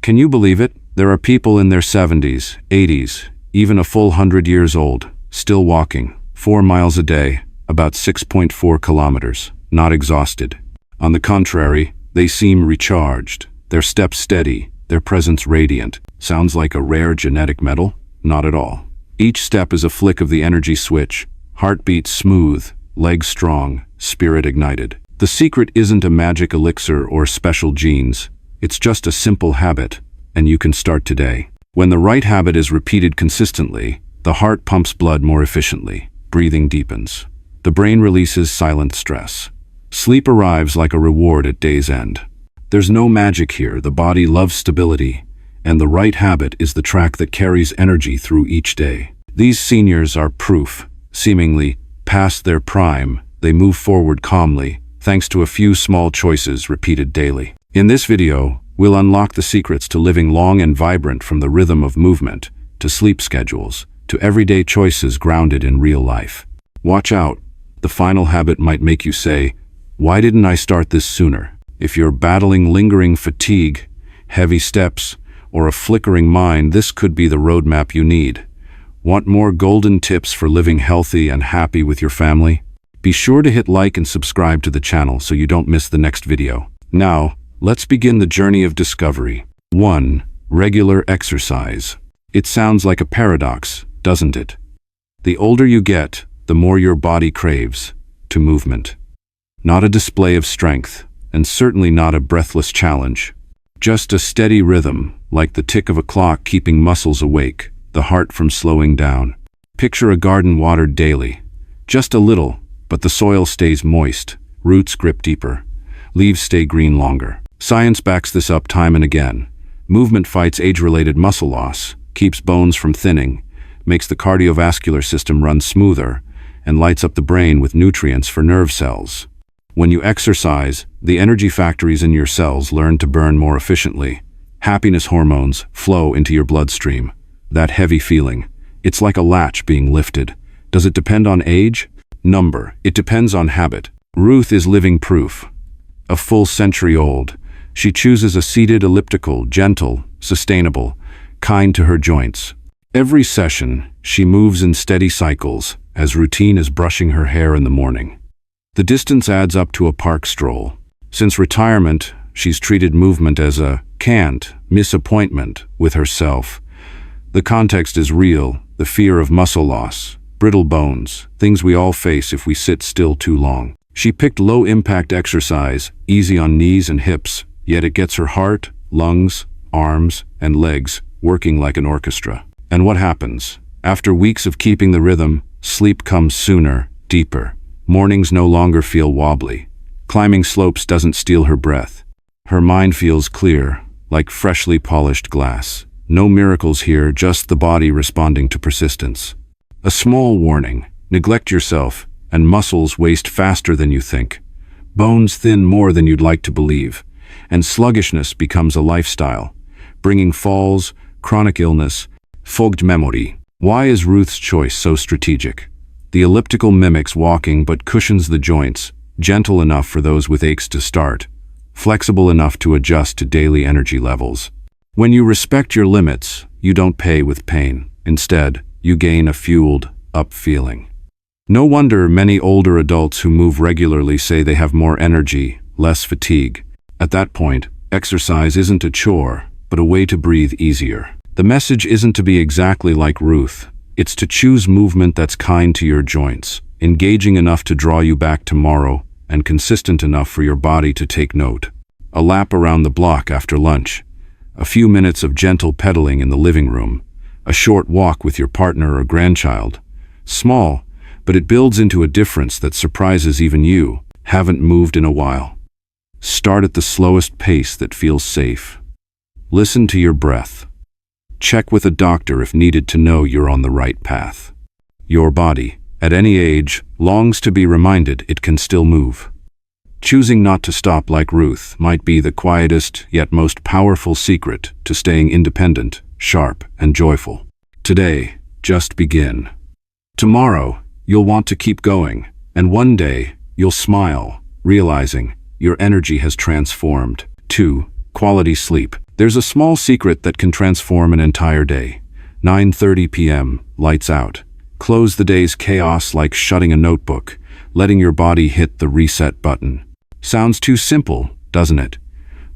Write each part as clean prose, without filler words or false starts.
Can you believe it? There are people in their 70s, 80s, even a full 100 years old, still walking 4 miles a day, about 6.4 kilometers, not exhausted. On the contrary, they seem recharged, their steps steady, their presence radiant. Sounds like a rare genetic medal? Not at all. Each step is a flick of the energy switch, heartbeat smooth, legs strong, spirit ignited. The secret isn't a magic elixir or special genes. It's just a simple habit, and you can start today. When the right habit is repeated consistently, the heart pumps blood more efficiently, breathing deepens. The brain releases silent stress. Sleep arrives like a reward at day's end. There's no magic here. The body loves stability, and the right habit is the track that carries energy through each day. These seniors are proof. Seemingly past their prime, they move forward calmly, thanks to a few small choices repeated daily. In this video, we'll unlock the secrets to living long and vibrant, from the rhythm of movement, to sleep schedules, to everyday choices grounded in real life. Watch out. The final habit might make you say, "Why didn't I start this sooner?" If you're battling lingering fatigue, heavy steps, or a flickering mind, this could be the roadmap you need. Want more golden tips for living healthy and happy with your family? Be sure to hit like and subscribe to the channel so you don't miss the next video. Now, let's begin the journey of discovery. 1. Regular exercise. It sounds like a paradox, doesn't it? The older you get, the more your body craves to movement. Not a display of strength, and certainly not a breathless challenge. Just a steady rhythm, like the tick of a clock keeping muscles awake, the heart from slowing down. Picture a garden watered daily. Just a little, but the soil stays moist, roots grip deeper, leaves stay green longer. Science backs this up time and again. Movement fights age-related muscle loss, keeps bones from thinning, makes the cardiovascular system run smoother, and lights up the brain with nutrients for nerve cells. When you exercise, the energy factories in your cells learn to burn more efficiently. Happiness hormones flow into your bloodstream. That heavy feeling, it's like a latch being lifted. Does it depend on age? Number. It depends on habit. Ruth is living proof. A full century old, she chooses a seated elliptical, gentle, sustainable, kind to her joints. Every session, she moves in steady cycles, as routine as brushing her hair in the morning. The distance adds up to a park stroll. Since retirement, she's treated movement as a can't miss appointment with herself. The context is real, the fear of muscle loss, brittle bones, things we all face if we sit still too long. She picked low-impact exercise, easy on knees and hips, yet it gets her heart, lungs, arms, and legs working like an orchestra. And what happens? After weeks of keeping the rhythm, sleep comes sooner, deeper. Mornings no longer feel wobbly. Climbing slopes doesn't steal her breath. Her mind feels clear, like freshly polished glass. No miracles here, just the body responding to persistence. A small warning: neglect yourself, and muscles waste faster than you think. Bones thin more than you'd like to believe, and sluggishness becomes a lifestyle, bringing falls, chronic illness, fogged memory. Why is Ruth's choice so strategic? The elliptical mimics walking but cushions the joints, gentle enough for those with aches to start, flexible enough to adjust to daily energy levels. When you respect your limits, you don't pay with pain. Instead, you gain a fueled up feeling. No wonder many older adults who move regularly say they have more energy, less fatigue. At that point, exercise isn't a chore, but a way to breathe easier. The message isn't to be exactly like Ruth. It's to choose movement that's kind to your joints, engaging enough to draw you back tomorrow, and consistent enough for your body to take note. A lap around the block after lunch, a few minutes of gentle pedaling in the living room, a short walk with your partner or grandchild. Small, but it builds into a difference that surprises even you. Haven't moved in a while. Start at the slowest pace that feels safe. Listen to your breath. Check with a doctor if needed to know you're on the right path. Your body, at any age, longs to be reminded it can still move. Choosing not to stop like Ruth might be the quietest yet most powerful secret to staying independent, sharp, and joyful. Today, just begin. Tomorrow, you'll want to keep going, and one day, you'll smile, realizing your energy has transformed. 2. Quality sleep. There's a small secret that can transform an entire day. 9:30 p.m., lights out. Close the day's chaos like shutting a notebook, letting your body hit the reset button. Sounds too simple, doesn't it?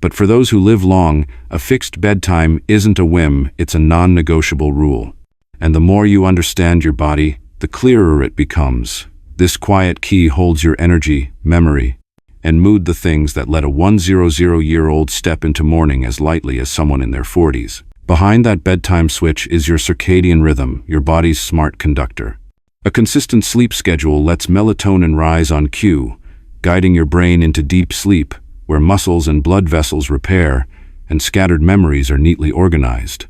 But for those who live long, a fixed bedtime isn't a whim, it's a non-negotiable rule. And the more you understand your body, the clearer it becomes. This quiet key holds your energy, memory, and mood, the things that let a 100-year-old step into morning as lightly as someone in their 40s. Behind that bedtime switch is your circadian rhythm, your body's smart conductor. A consistent sleep schedule lets melatonin rise on cue, guiding your brain into deep sleep, where muscles and blood vessels repair and scattered memories are neatly organized.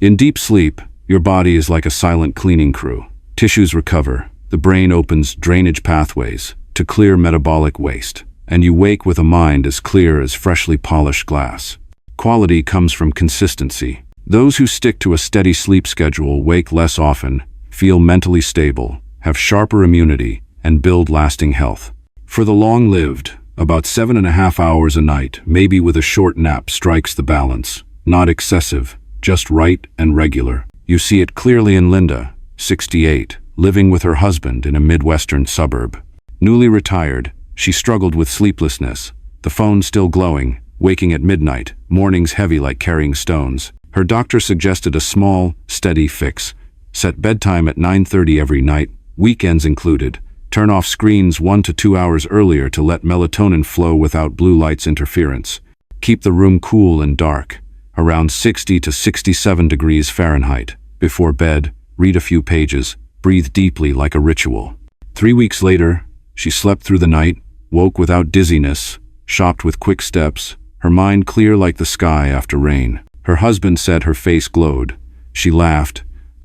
In deep sleep, your body is like a silent cleaning crew. Tissues recover, the brain opens drainage pathways to clear metabolic waste, and you wake with a mind as clear as freshly polished glass. Quality comes from consistency. Those who stick to a steady sleep schedule wake less often, feel mentally stable, have sharper immunity, and build lasting health. For the long-lived, about 7.5 hours a night, maybe with a short nap, strikes the balance. Not excessive, just right and regular. You see it clearly in Linda, 68, living with her husband in a Midwestern suburb. Newly retired, she struggled with sleeplessness, the phone still glowing, waking at midnight, mornings heavy like carrying stones. Her doctor suggested a small, steady fix. Set bedtime at 9:30 every night, weekends included. Turn off screens 1 to 2 hours earlier to let melatonin flow without blue light's interference. Keep the room cool and dark, around 60 to 67 degrees Fahrenheit. Before bed, read a few pages, breathe deeply like a ritual. 3 weeks later, she slept through the night, woke without dizziness, shopped with quick steps, her mind clear like the sky after rain. Her husband said her face glowed. She laughed.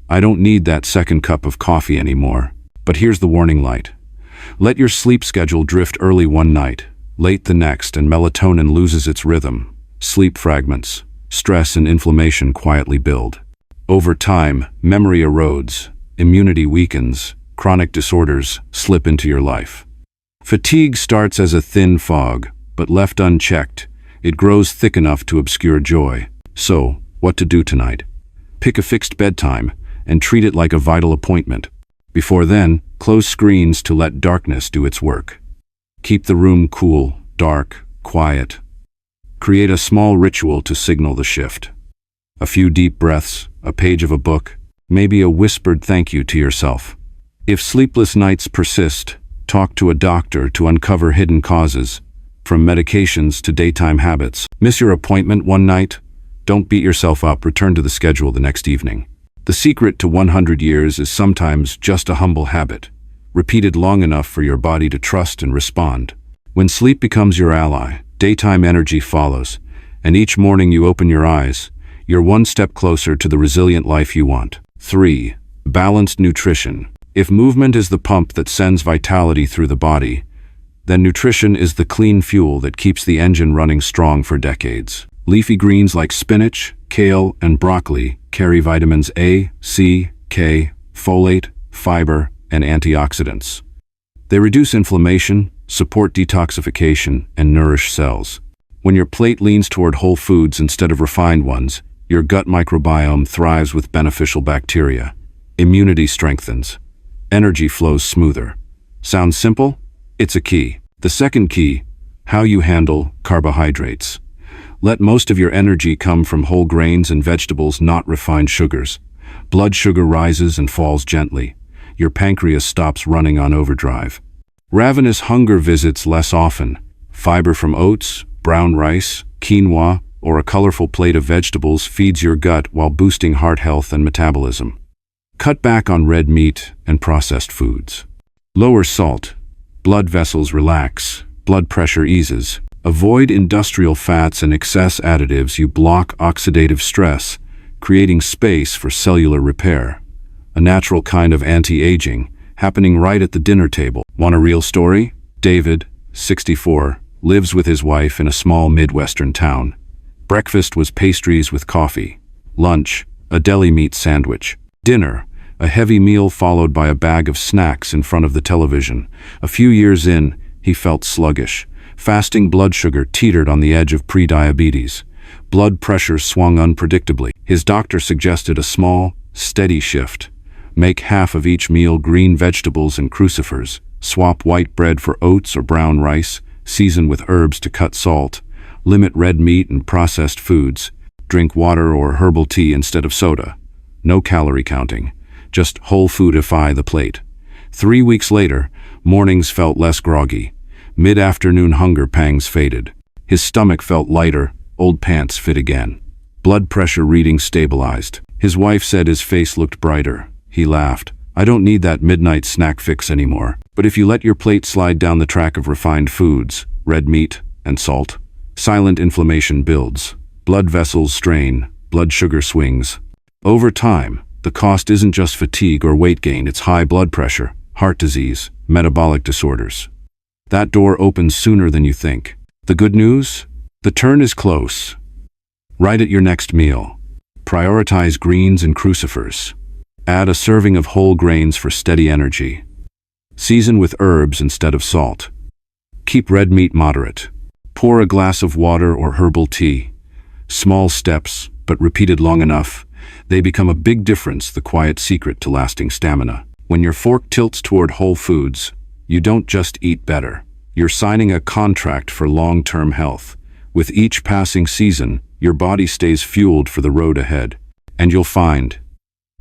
I don't need that second cup of coffee anymore. But here's the warning light. Let your sleep schedule drift early one night, late the next, and melatonin loses its rhythm. Sleep fragments, stress and inflammation quietly build. Over time, memory erodes, immunity weakens, chronic disorders slip into your life. Fatigue starts as a thin fog, but left unchecked, it grows thick enough to obscure joy. So, what to do tonight? Pick a fixed bedtime and treat it like a vital appointment. Before then, close screens to let darkness do its work. Keep the room cool, dark, quiet. Create a small ritual to signal the shift. A few deep breaths, a page of a book, maybe a whispered thank you to yourself. If sleepless nights persist, talk to a doctor to uncover hidden causes, from medications to daytime habits. Miss your appointment one night? Don't beat yourself up, return to the schedule the next evening. The secret to 100 years is sometimes just a humble habit, repeated long enough for your body to trust and respond. When sleep becomes your ally, daytime energy follows, and each morning you open your eyes, you're one step closer to the resilient life you want. 3. Balanced nutrition. If movement is the pump that sends vitality through the body, then nutrition is the clean fuel that keeps the engine running strong for decades. Leafy greens like spinach, kale, and broccoli carry vitamins A, C, K, folate, fiber, and antioxidants. They reduce inflammation, support detoxification, and nourish cells. When your plate leans toward whole foods instead of refined ones, your gut microbiome thrives with beneficial bacteria. Immunity strengthens. Energy flows smoother. Sounds simple? It's a key. The second key, how you handle carbohydrates. Let most of your energy come from whole grains and vegetables, not refined sugars. Blood sugar rises and falls gently. Your pancreas stops running on overdrive. Ravenous hunger visits less often. Fiber from oats, brown rice, quinoa, or a colorful plate of vegetables feeds your gut while boosting heart health and metabolism. Cut back on red meat and processed foods. Lower salt. Blood vessels relax. Blood pressure eases. Avoid industrial fats and excess additives. You block oxidative stress, creating space for cellular repair. A natural kind of anti-aging, happening right at the dinner table. Want a real story? David, 64, lives with his wife in a small Midwestern town. Breakfast was pastries with coffee. Lunch, a deli meat sandwich. Dinner, a heavy meal followed by a bag of snacks in front of the television. A few years in, he felt sluggish. Fasting blood sugar teetered on the edge of prediabetes. Blood pressure swung unpredictably. His doctor suggested a small, steady shift. Make half of each meal green vegetables and crucifers. Swap white bread for oats or brown rice. Season with herbs to cut salt. Limit red meat and processed foods. Drink water or herbal tea instead of soda. No calorie counting. Just whole foodify the plate. 3 weeks later, mornings felt less groggy. Mid-afternoon hunger pangs faded. His stomach felt lighter, old pants fit again. Blood pressure readings stabilized. His wife said his face looked brighter. He laughed. I don't need that midnight snack fix anymore. But if you let your plate slide down the track of refined foods, red meat, and salt, silent inflammation builds. Blood vessels strain, blood sugar swings. Over time, the cost isn't just fatigue or weight gain, it's high blood pressure, heart disease, metabolic disorders. That door opens sooner than you think. The good news? The turn is close. Right at your next meal. Prioritize greens and crucifers. Add a serving of whole grains for steady energy. Season with herbs instead of salt. Keep red meat moderate. Pour a glass of water or herbal tea. Small steps, but repeated long enough, they become a big difference, the quiet secret to lasting stamina. When your fork tilts toward whole foods, you don't just eat better. You're signing a contract for long-term health. With each passing season, your body stays fueled for the road ahead. And you'll find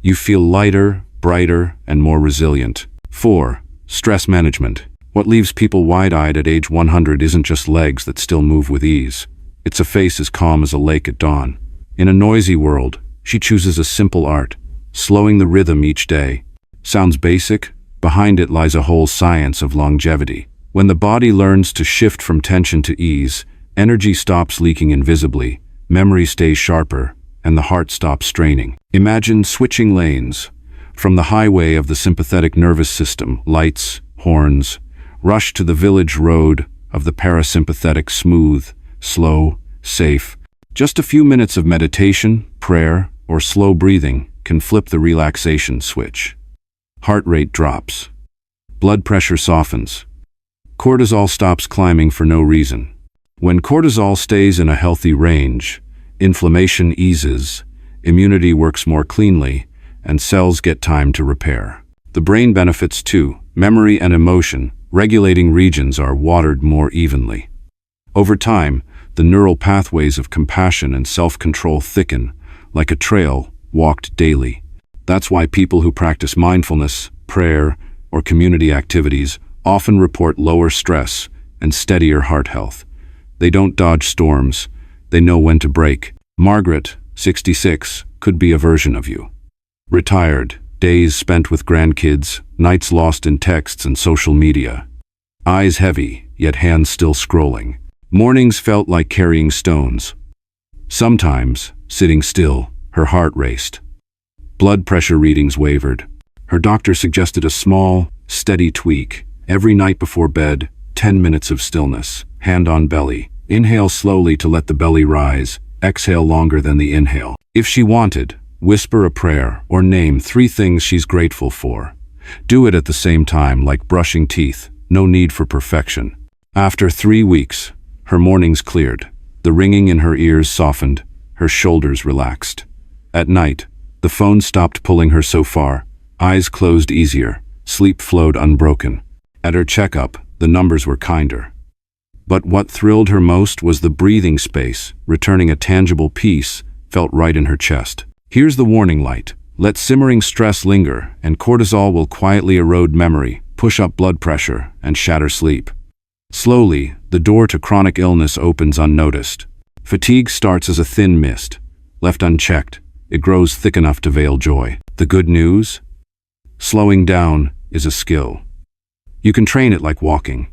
you feel lighter, brighter, and more resilient. 4. Stress management. What leaves people wide-eyed at age 100 isn't just legs that still move with ease. It's a face as calm as a lake at dawn. In a noisy world, she chooses a simple art, slowing the rhythm each day. Sounds basic? Behind it lies a whole science of longevity. When the body learns to shift from tension to ease, energy stops leaking invisibly, memory stays sharper, and the heart stops straining. Imagine switching lanes. From the highway of the sympathetic nervous system, lights, horns, rush to the village road of the parasympathetic, smooth, slow, safe. Just a few minutes of meditation, prayer, or slow breathing can flip the relaxation switch. Heart rate drops. Blood pressure softens. Cortisol stops climbing for no reason. When cortisol stays in a healthy range, inflammation eases, immunity works more cleanly, and cells get time to repair. The brain benefits too. Memory and emotion, regulating regions are watered more evenly. Over time, the neural pathways of compassion and self-control thicken, like a trail walked daily. That's why people who practice mindfulness, prayer, or community activities often report lower stress and steadier heart health. They don't dodge storms, they know when to brake. Margaret, 66, could be a version of you. Retired, days spent with grandkids, nights lost in texts and social media. Eyes heavy, yet hands still scrolling. Mornings felt like carrying stones. Sometimes, sitting still, her heart raced. Blood pressure readings wavered. Her doctor suggested a small, steady tweak. Every night before bed, 10 minutes of stillness. Hand on belly. Inhale slowly to let the belly rise. Exhale longer than the inhale. If she wanted, whisper a prayer or name 3 things she's grateful for. Do it at the same time, like brushing teeth. No need for perfection. After 3 weeks, her mornings cleared. The ringing in her ears softened. Her shoulders relaxed. At night, the phone stopped pulling her so far. Eyes closed easier. Sleep flowed unbroken. At her checkup, the numbers were kinder. But what thrilled her most was the breathing space, returning a tangible peace, felt right in her chest. Here's the warning light. Let simmering stress linger, and cortisol will quietly erode memory, push up blood pressure, and shatter sleep. Slowly, the door to chronic illness opens unnoticed. Fatigue starts as a thin mist. Left unchecked, it grows thick enough to veil joy. The good news? Slowing down is a skill. You can train it like walking.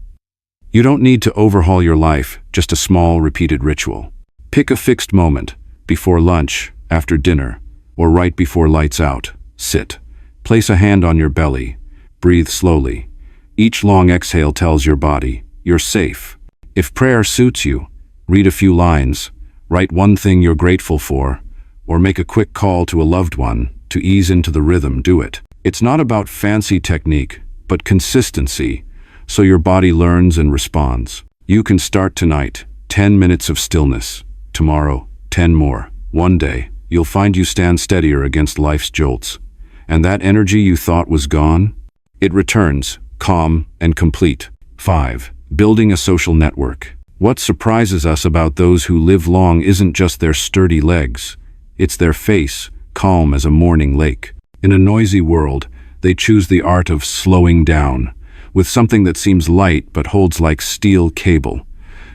You don't need to overhaul your life, just a small, repeated ritual. Pick a fixed moment, before lunch, after dinner, or right before lights out. Sit. Place a hand on your belly. Breathe slowly. Each long exhale tells your body, you're safe. If prayer suits you, read a few lines, write one thing you're grateful for, or make a quick call to a loved one. To ease into the rhythm, do it. It's not about fancy technique, but consistency, so your body learns and responds. You can start tonight, 10 minutes of stillness. Tomorrow, 10 more. One day, you'll find you stand steadier against life's jolts. And that energy you thought was gone? It returns, calm and complete. 5. Building a social network. What surprises us about those who live long isn't just their sturdy legs. It's their face, calm as a morning lake. In a noisy world, they choose the art of slowing down, with something that seems light but holds like steel cable.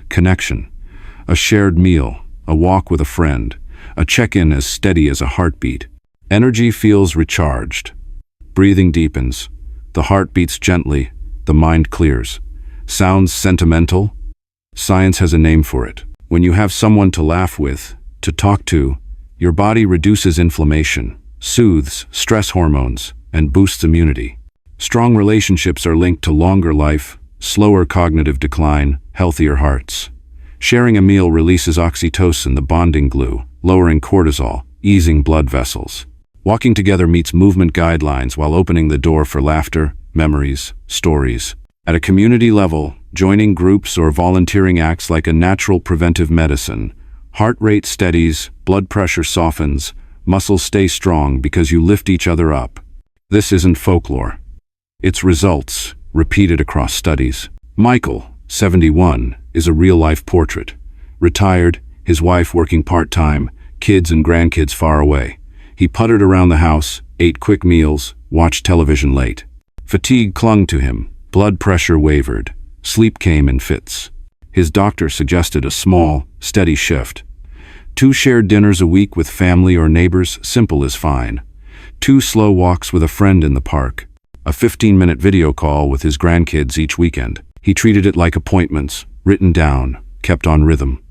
Connection. A shared meal, a walk with a friend, a check-in as steady as a heartbeat. Energy feels recharged. Breathing deepens. The heart beats gently. The mind clears. Sounds sentimental? Science has a name for it. When you have someone to laugh with, to talk to, your body reduces inflammation, soothes stress hormones, and boosts immunity. Strong relationships are linked to longer life, slower cognitive decline, healthier hearts. Sharing a meal releases oxytocin, the bonding glue, lowering cortisol, easing blood vessels. Walking together meets movement guidelines while opening the door for laughter, memories, stories. At a community level, joining groups or volunteering acts like a natural preventive medicine. Heart rate steadies, blood pressure softens, muscles stay strong because you lift each other up. This isn't folklore. It's results, repeated across studies. Michael, 71, is a real-life portrait. Retired, his wife working part-time, kids and grandkids far away. He puttered around the house, ate quick meals, watched television late. Fatigue clung to him, blood pressure wavered, sleep came in fits. His doctor suggested a small, steady shift. 2 shared dinners a week with family or neighbors, simple is fine. 2 slow walks with a friend in the park. A 15-minute video call with his grandkids each weekend. He treated it like appointments, written down, kept on rhythm.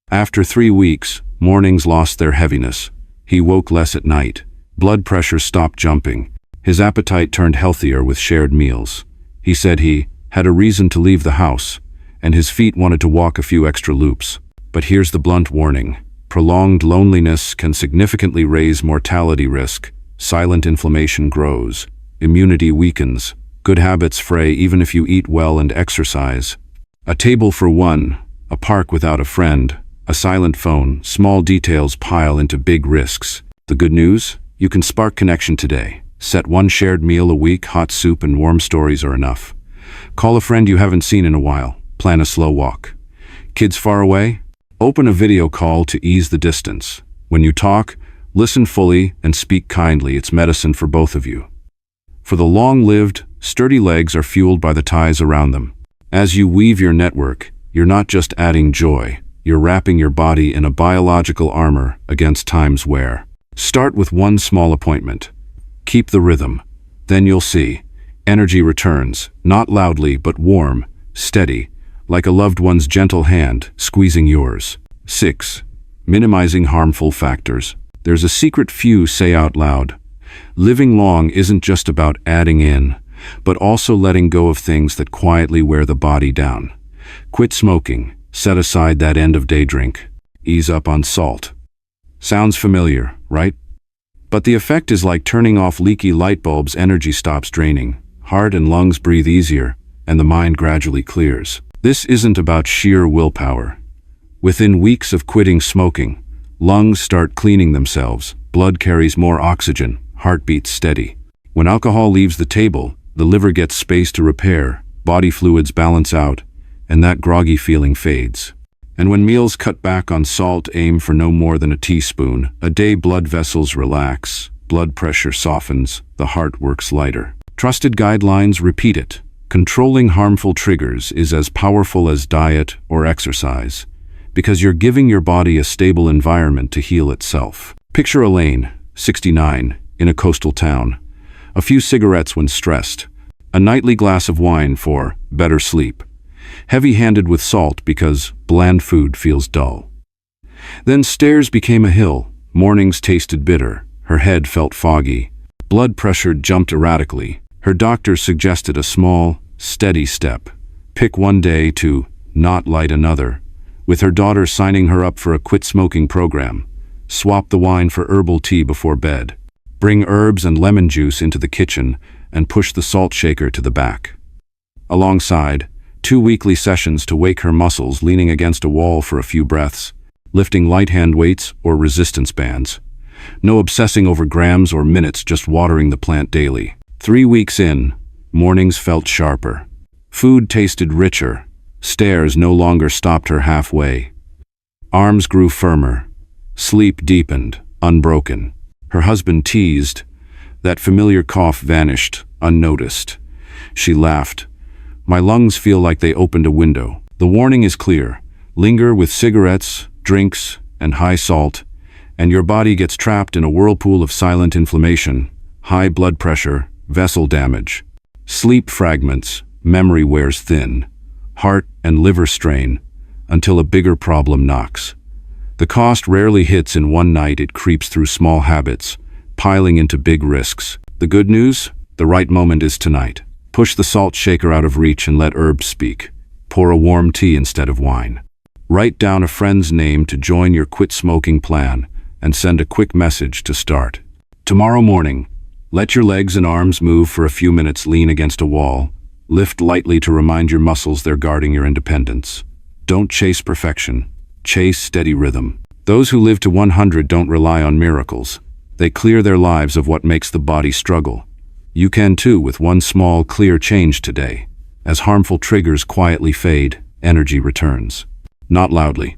After 3 weeks, mornings lost their heaviness. He woke less at night. Blood pressure stopped jumping. His appetite turned healthier with shared meals. He said he had a reason to leave the house, and his feet wanted to walk a few extra loops. But here's the blunt warning. Prolonged loneliness can significantly raise mortality risk. Silent inflammation grows. Immunity weakens. Good habits fray even if you eat well and exercise. A table for one, a park without a friend, a silent phone, small details pile into big risks. The good news? You can spark connection today. Set 1 shared meal a week, hot soup and warm stories are enough. Call a friend you haven't seen in a while. Plan a slow walk. Kids far away? Open a video call to ease the distance. When you talk, listen fully and speak kindly. It's medicine for both of you. For the long-lived, sturdy legs are fueled by the ties around them. As you weave your network, you're not just adding joy, you're wrapping your body in a biological armor against time's wear. Start with 1 small appointment. Keep the rhythm. Then you'll see. Energy returns, not loudly but warm, steady, like a loved one's gentle hand squeezing yours. 6. Minimizing harmful factors. There's a secret few say out loud. Living long isn't just about adding in, but also letting go of things that quietly wear the body down. Quit smoking, set aside that end-of-day drink, ease up on salt. Sounds familiar, right? But the effect is like turning off leaky light bulbs. Energy stops draining, heart and lungs breathe easier, and the mind gradually clears. This isn't about sheer willpower. Within weeks of quitting smoking, lungs start cleaning themselves, blood carries more oxygen, heart beats steady. When alcohol leaves the table, the liver gets space to repair, body fluids balance out, and that groggy feeling fades. And when meals cut back on salt, aim for no more than a teaspoon a day. Blood vessels relax, blood pressure softens, the heart works lighter. Trusted guidelines repeat it. Controlling harmful triggers is as powerful as diet or exercise, because you're giving your body a stable environment to heal itself. Picture Elaine, 69, in a coastal town. A few cigarettes when stressed. A nightly glass of wine for better sleep. Heavy-handed with salt because bland food feels dull. Then stairs became a hill. Mornings tasted bitter. Her head felt foggy. Blood pressure jumped erratically. Her doctor suggested a small, steady step. Pick one day to not light another. With her daughter signing her up for a quit smoking program. Swap the wine for herbal tea before bed. Bring herbs and lemon juice into the kitchen and push the salt shaker to the back. Alongside, 2 weekly sessions to wake her muscles, leaning against a wall for a few breaths. lifting light hand weights or resistance bands. No obsessing over grams or minutes, just watering the plant daily. 3 weeks in, mornings felt sharper. Food tasted richer. Stairs no longer stopped her halfway. Arms grew firmer. Sleep deepened, unbroken. Her husband teased. That familiar cough vanished, unnoticed. She laughed. My lungs feel like they opened a window. The warning is clear. Linger with cigarettes, drinks, and high salt, and your body gets trapped in a whirlpool of silent inflammation, high blood pressure, vessel damage, sleep fragments, memory wears thin, heart and liver strain, until a bigger problem knocks. The cost rarely hits in one night, it creeps through small habits, piling into big risks. The good news? The right moment is tonight. Push the salt shaker out of reach and let herbs speak. Pour a warm tea instead of wine. Write down a friend's name to join your quit smoking plan and send a quick message to start. Tomorrow morning, let your legs and arms move for a few minutes, lean against a wall, lift lightly to remind your muscles they're guarding your independence. Don't chase perfection, chase steady rhythm. Those who live to 100 don't rely on miracles. They clear their lives of what makes the body struggle. You can too, with one small, clear change today. As harmful triggers quietly fade, energy returns. Not loudly,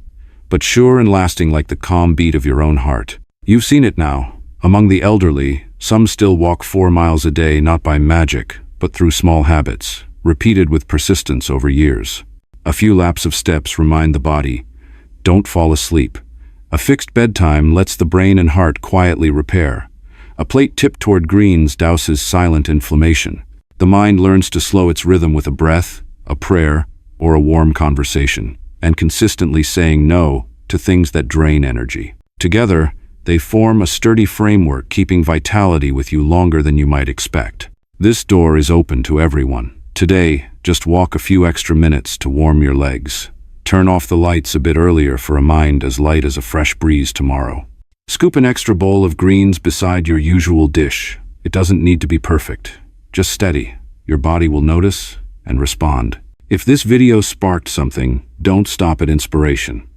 but sure and lasting, like the calm beat of your own heart. You've seen it now. Among the elderly, some still walk 4 miles a day, not by magic, but through small habits, repeated with persistence over years. A few laps of steps remind the body, don't fall asleep. A fixed bedtime lets the brain and heart quietly repair. A plate tipped toward greens douses silent inflammation. The mind learns to slow its rhythm with a breath, a prayer, or a warm conversation, and consistently saying no to things that drain energy. Together, they form a sturdy framework, keeping vitality with you longer than you might expect. This door is open to everyone. Today, just walk a few extra minutes to warm your legs. Turn off the lights a bit earlier for a mind as light as a fresh breeze tomorrow. Scoop an extra bowl of greens beside your usual dish. It doesn't need to be perfect. Just steady. Your body will notice and respond. If this video sparked something, don't stop at inspiration.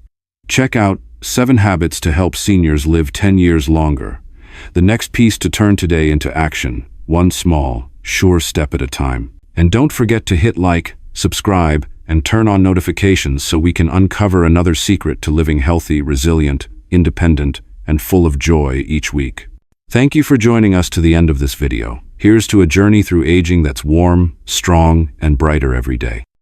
Check out 7 Habits to Help Seniors Live 10 Years Longer. The next piece to turn today into action, one small, sure step at a time. And don't forget to hit like, subscribe, and turn on notifications so we can uncover another secret to living healthy, resilient, independent, and full of joy each week. Thank you for joining us to the end of this video. Here's to a journey through aging that's warm, strong, and brighter every day.